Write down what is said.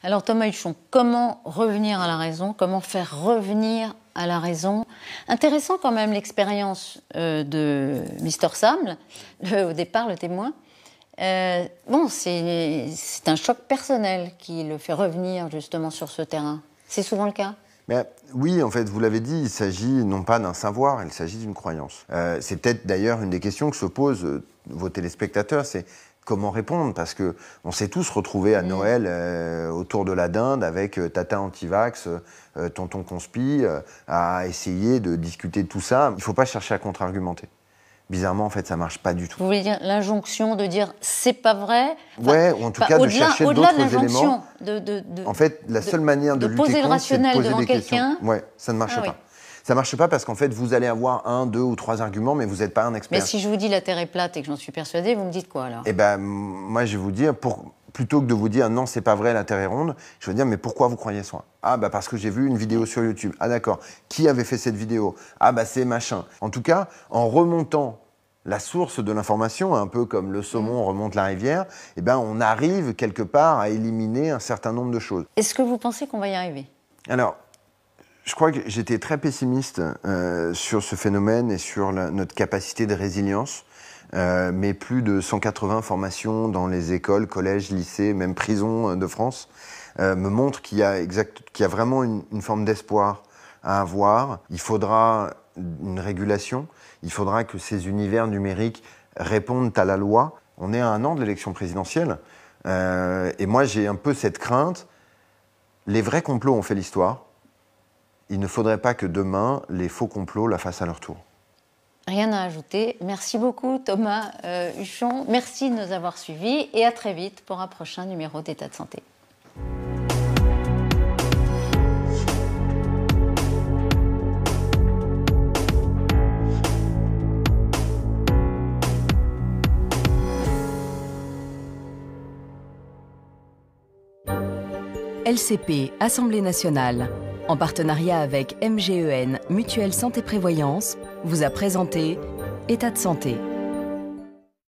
Alors Thomas Huchon, comment revenir à la raison? Comment faire revenir à la raison? Intéressant quand même l'expérience de Mr Sam, au départ le témoin. Bon, c'est un choc personnel qui le fait revenir justement sur ce terrain. C'est souvent le cas? Mais, oui, en fait, vous l'avez dit, il s'agit non pas d'un savoir, il s'agit d'une croyance. C'est peut-être d'ailleurs une des questions que se posent vos téléspectateurs, c'est comment répondre, parce qu'on s'est tous retrouvés à Noël autour de la dinde avec tata anti-vax, tonton conspi, à essayer de discuter de tout ça. Il ne faut pas chercher à contre-argumenter. Bizarrement, en fait, ça marche pas du tout. Vous voulez dire l'injonction de dire c'est pas vrai? Ouais, ou en tout cas de chercher d'autres éléments. En fait, la seule manière de lutter contre, c'est de poser des questions. Ouais, ça ne marche pas. Oui. Ça ne marche pas parce qu'en fait, vous allez avoir 1, 2 ou 3 arguments, mais vous n'êtes pas un expert. Mais si je vous dis la Terre est plate et que j'en suis persuadée, vous me dites quoi alors? Eh ben, moi, je vais vous dire, plutôt que de vous dire non, c'est pas vrai, la Terre est ronde, je vais dire mais pourquoi vous croyez ça? Ah bah parce que j'ai vu une vidéo sur YouTube. Ah d'accord. Qui avait fait cette vidéo? Ah bah c'est machin. En tout cas, en remontant la source de l'information, un peu comme le saumon remonte la rivière, eh ben on arrive quelque part à éliminer un certain nombre de choses. Est-ce que vous pensez qu'on va y arriver? Alors, je crois que j'étais très pessimiste sur ce phénomène et sur notre capacité de résilience. Mais plus de 180 formations dans les écoles, collèges, lycées, même prisons de France me montrent qu'il y a vraiment une forme d'espoir à avoir. Il faudra une régulation, il faudra que ces univers numériques répondent à la loi. On est à 1 an de l'élection présidentielle et moi j'ai un peu cette crainte. Les vrais complots ont fait l'histoire. Il ne faudrait pas que demain, les faux complots la fassent à leur tour. Rien à ajouter. Merci beaucoup Thomas Huchon. Merci de nous avoir suivis et à très vite pour un prochain numéro d'État de santé. LCP, Assemblée nationale, en partenariat avec MGEN, Mutuelle Santé Prévoyance, vous a présenté État de santé.